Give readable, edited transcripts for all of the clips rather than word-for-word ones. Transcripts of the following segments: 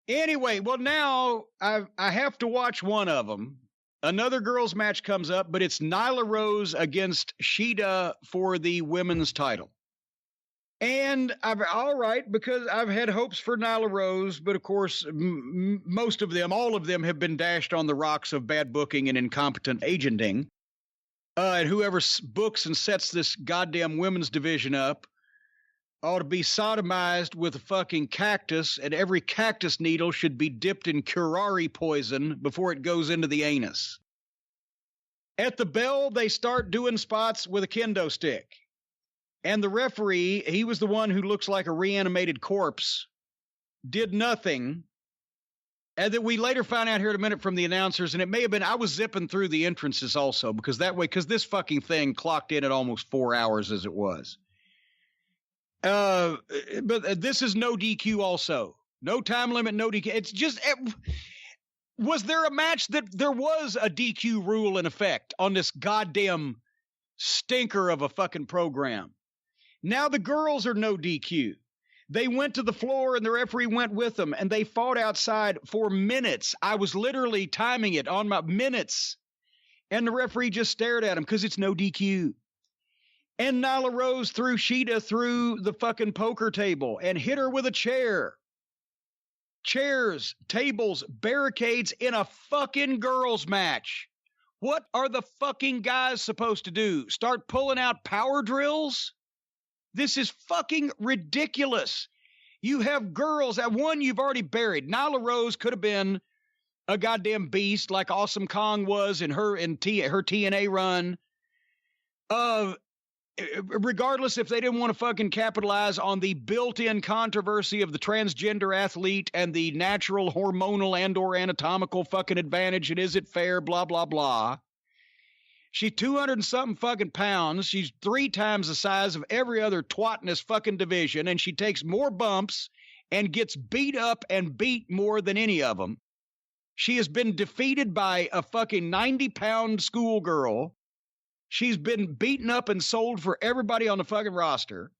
Anyway, well, now I have to watch one of them. Another girls' match comes up, but it's Nyla Rose against Shida for the women's title. And all right, because I've had hopes for Nyla Rose, but of course, most of them, all of them have been dashed on the rocks of bad booking and incompetent agenting. And whoever books and sets this goddamn women's division up ought to be sodomized with a fucking cactus, and every cactus needle should be dipped in curare poison before it goes into the anus. At the bell, they start doing spots with a kendo stick. And the referee, he was the one who looks like a reanimated corpse, did nothing. And then we later found out here in a minute from the announcers, and it may have been, I was zipping through the entrances also, because this fucking thing clocked in at almost 4 hours as it was. But this is no DQ also. No time limit, no DQ. It's just, was there a match that there was a DQ rule in effect on this goddamn stinker of a fucking program? Now the girls are no DQ. They went to the floor and the referee went with them and they fought outside for minutes. I was literally timing it on my minutes. And the referee just stared at him because it's no DQ. And Nyla Rose threw Shida through the fucking poker table and hit her with a chair. Chairs, tables, barricades in a fucking girls match. What are the fucking guys supposed to do? Start pulling out power drills? This is fucking ridiculous. You have girls. At one, you've already buried. Nyla Rose could have been a goddamn beast like Awesome Kong was in her TNA run. Regardless if they didn't want to fucking capitalize on the built-in controversy of the transgender athlete and the natural hormonal and or anatomical fucking advantage, and is it fair, blah, blah, blah. She's 200 and something fucking pounds. She's 3 times the size of every other twat in this fucking division, and she takes more bumps and gets beat up and beat more than any of them. She has been defeated by a fucking 90-pound schoolgirl. She's been beaten up and sold for everybody on the fucking roster.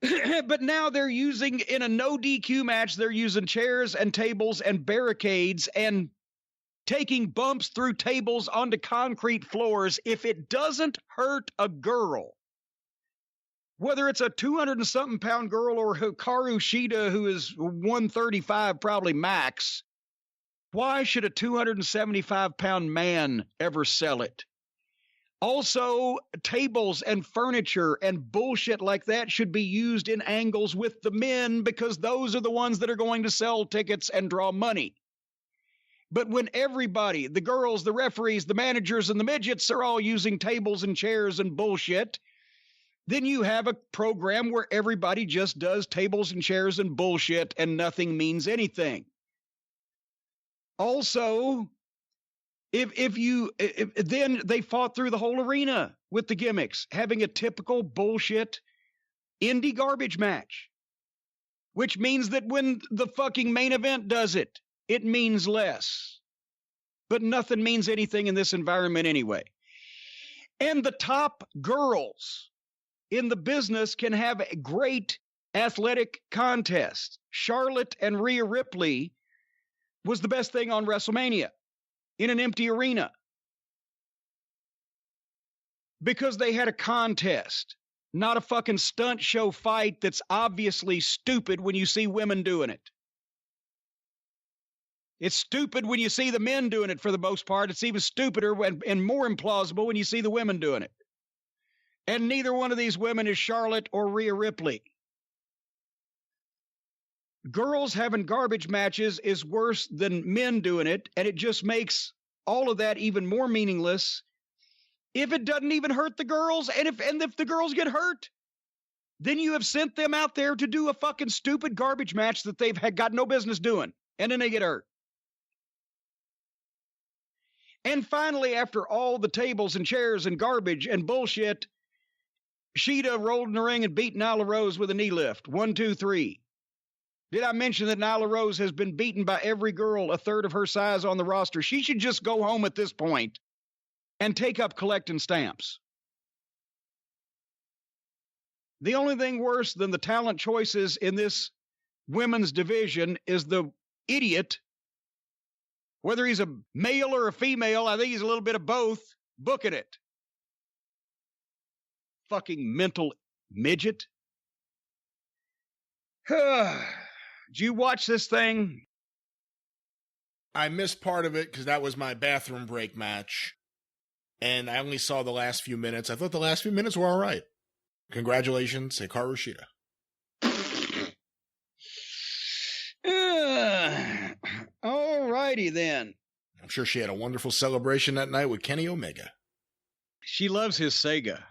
But now they're using, in a no DQ match, they're using chairs and tables and barricades and taking bumps through tables onto concrete floors. If it doesn't hurt a girl, whether it's a 200 and something pound girl or Hikaru Shida, who is 135 probably max, why should a 275 pound man ever sell it? Also, tables and furniture and bullshit like that should be used in angles with the men, because those are the ones that are going to sell tickets and draw money. But when everybody, the girls, the referees, the managers, and the midgets are all using tables and chairs and bullshit, then you have a program where everybody just does tables and chairs and bullshit and nothing means anything. Also, then they fought through the whole arena with the gimmicks, having a typical bullshit indie garbage match, which means that when the fucking main event does it, it means less. But nothing means anything in this environment anyway. And the top girls in the business can have a great athletic contest. Charlotte and Rhea Ripley was the best thing on WrestleMania in an empty arena, because they had a contest, not a fucking stunt show fight that's obviously stupid when you see women doing it. It's stupid when you see the men doing it for the most part. It's even stupider and more implausible when you see the women doing it. And neither one of these women is Charlotte or Rhea Ripley. Girls having garbage matches is worse than men doing it, and it just makes all of that even more meaningless if it doesn't even hurt the girls. And if the girls get hurt, then you have sent them out there to do a fucking stupid garbage match that they've got no business doing, and then they get hurt. And finally, after all the tables and chairs and garbage and bullshit, Shida rolled in the ring and beat Nyla Rose with a knee lift. 1, 2, 3. Did I mention that Nyla Rose has been beaten by every girl a third of her size on the roster? She should just go home at this point and take up collecting stamps. The only thing worse than the talent choices in this women's division is the idiot, whether he's a male or a female. I think he's a little bit of both, booking it. Fucking mental midget. Did you watch this thing? I missed part of it because that was my bathroom break match. And I only saw the last few minutes. I thought the last few minutes were all right. Congratulations, Hikaru Shida. All righty then. I'm sure she had a wonderful celebration that night with Kenny Omega. She loves his Sega.